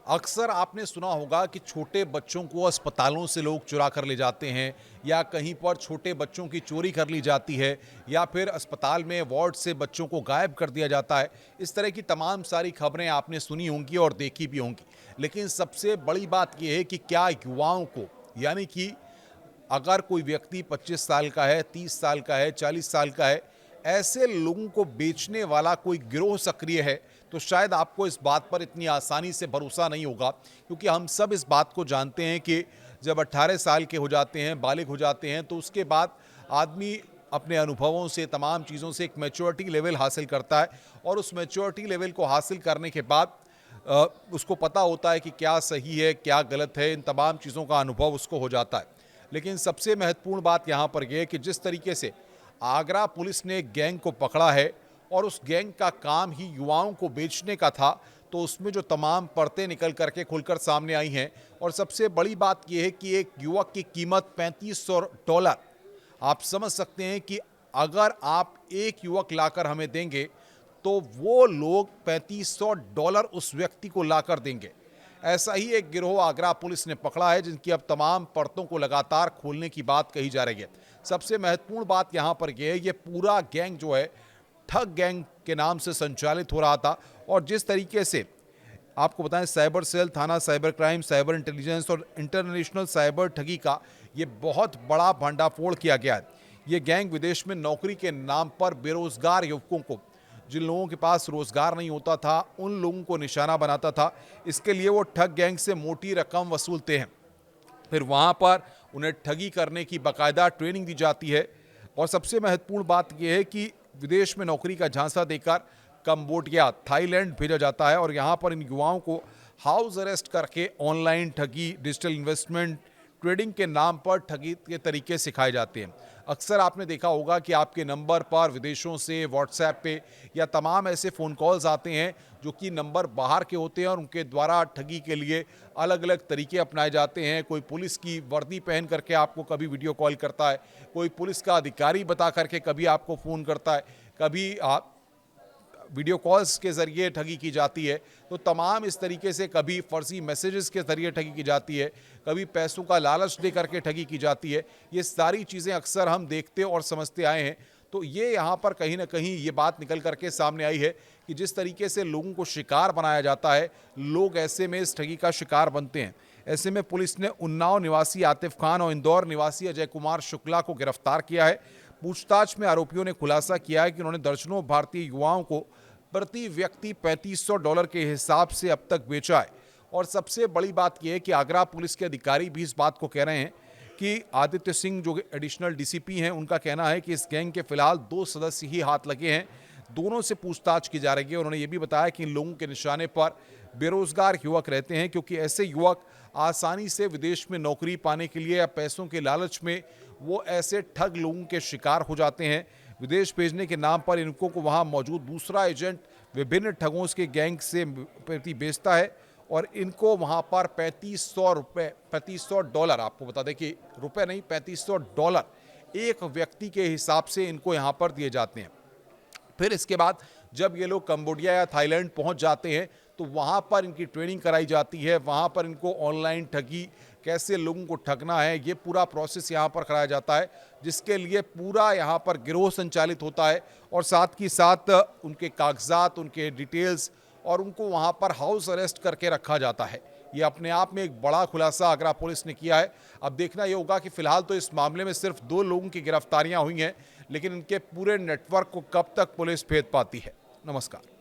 अक्सर आपने सुना होगा कि छोटे बच्चों को अस्पतालों से लोग चुरा कर ले जाते हैं या कहीं पर छोटे बच्चों की चोरी कर ली जाती है या फिर अस्पताल में वार्ड से बच्चों को गायब कर दिया जाता है। इस तरह की तमाम सारी खबरें आपने सुनी होंगी और देखी भी होंगी। लेकिन सबसे बड़ी बात यह है कि क्या युवाओं को, यानी कि अगर कोई व्यक्ति 25 साल का है, 30 साल का है, 40 साल का है, ऐसे लोगों को बेचने वाला कोई गिरोह सक्रिय है, तो शायद आपको इस बात पर इतनी आसानी से भरोसा नहीं होगा, क्योंकि हम सब इस बात को जानते हैं कि जब 18 साल के हो जाते हैं, बालिग हो जाते हैं, तो उसके बाद आदमी अपने अनुभवों से, तमाम चीज़ों से एक मैच्योरिटी लेवल हासिल करता है और उस मैच्योरिटी लेवल को हासिल करने के बाद उसको पता होता है कि क्या सही है, क्या गलत है, इन तमाम चीज़ों का अनुभव उसको हो जाता है। लेकिन सबसे महत्वपूर्ण बात यहाँ पर यह है कि जिस तरीके से आगरा पुलिस ने एक गैंग को पकड़ा है और उस गैंग का काम ही युवाओं को बेचने का था, तो उसमें जो तमाम परतें निकल करके खुलकर सामने आई हैं और सबसे बड़ी बात यह है कि एक युवक की कीमत $3500। आप समझ सकते हैं कि अगर आप एक युवक लाकर हमें देंगे तो वो लोग $3500 उस व्यक्ति को लाकर देंगे। ऐसा ही एक गिरोह आगरा पुलिस ने पकड़ा है, जिनकी अब तमाम परतों को लगातार खोलने की बात कही जा रही है। सबसे महत्वपूर्ण बात यहाँ पर यह है, ये पूरा गैंग जो है ठग गैंग के नाम से संचालित हो रहा था और जिस तरीके से आपको बताएं, साइबर सेल, थाना साइबर क्राइम, साइबर इंटेलिजेंस और इंटरनेशनल साइबर ठगी का ये बहुत बड़ा भंडाफोड़ किया गया है। ये गैंग विदेश में नौकरी के नाम पर बेरोजगार युवकों को, जिन लोगों के पास रोजगार नहीं होता था, उन लोगों को निशाना बनाता था। इसके लिए वो ठग गैंग से मोटी रकम वसूलते हैं, फिर वहाँ पर उन्हें ठगी करने की बाकायदा ट्रेनिंग दी जाती है। और सबसे महत्वपूर्ण बात यह है कि विदेश में नौकरी का झांसा देकर कंबोडिया, थाईलैंड भेजा जाता है और यहाँ पर इन युवाओं को हाउस अरेस्ट करके ऑनलाइन ठगी, डिजिटल इन्वेस्टमेंट, ट्रेडिंग के नाम पर ठगी के तरीके सिखाए जाते हैं। अक्सर आपने देखा होगा कि आपके नंबर पर विदेशों से व्हाट्सएप पे या तमाम ऐसे फ़ोन कॉल्स आते हैं जो कि नंबर बाहर के होते हैं और उनके द्वारा ठगी के लिए अलग अलग तरीके अपनाए जाते हैं। कोई पुलिस की वर्दी पहन करके आपको कभी वीडियो कॉल करता है, कोई पुलिस का अधिकारी बता करके कभी आपको फ़ोन करता है, कभी आप वीडियो कॉल्स के ज़रिए ठगी की जाती है। तो तमाम इस तरीके से कभी फर्जी मैसेजेस के ज़रिए ठगी की जाती है, कभी पैसों का लालच दे करके ठगी की जाती है। ये सारी चीज़ें अक्सर हम देखते और समझते आए हैं। तो ये यहाँ पर कहीं ना कहीं ये बात निकल करके सामने आई है कि जिस तरीके से लोगों को शिकार बनाया जाता है, लोग ऐसे में इस ठगी का शिकार बनते हैं। ऐसे में पुलिस ने उन्नाव निवासी आतिफ खान और इंदौर निवासी अजय कुमार शुक्ला को गिरफ्तार किया है। पूछताछ में आरोपियों ने खुलासा किया है कि उन्होंने दर्जनों भारतीय युवाओं को प्रति व्यक्ति $3500 के हिसाब से अब तक बेचा है। और सबसे बड़ी बात यह है कि आगरा पुलिस के अधिकारी भी इस बात को कह रहे हैं कि आदित्य सिंह जो एडिशनल डीसीपी हैं, उनका कहना है कि इस गैंग के फिलहाल 2 सदस्य ही हाथ लगे हैं, दोनों से पूछताछ की जा रही है। उन्होंने ये भी बताया कि इन लोगों के निशाने पर बेरोजगार युवक रहते हैं, क्योंकि ऐसे युवक आसानी से विदेश में नौकरी पाने के लिए या पैसों के लालच में वो ऐसे ठग लोगों के शिकार हो जाते हैं। विदेश भेजने के नाम पर इनको को वहाँ मौजूद दूसरा एजेंट विभिन्न ठगों के गैंग से प्रति बेचता है और इनको वहाँ पर $3500, आपको बता दें कि रुपए नहीं, $3500 एक व्यक्ति के हिसाब से इनको यहाँ पर दिए जाते हैं। फिर इसके बाद जब ये लोग कंबोडिया या थाईलैंड पहुंच जाते हैं तो वहां पर इनकी ट्रेनिंग कराई जाती है, वहां पर इनको ऑनलाइन ठगी, कैसे लोगों को ठगना है, ये पूरा प्रोसेस यहां पर कराया जाता है, जिसके लिए पूरा यहां पर गिरोह संचालित होता है और साथ ही साथ उनके कागजात, उनके डिटेल्स और उनको वहां पर हाउस अरेस्ट करके रखा जाता है। ये अपने आप में एक बड़ा खुलासा आगरा पुलिस ने किया है। अब देखना ये होगा कि फिलहाल तो इस मामले में सिर्फ 2 लोगों की गिरफ्तारियां हुई हैं, लेकिन इनके पूरे नेटवर्क को कब तक पुलिस भेद पाती है। नमस्कार।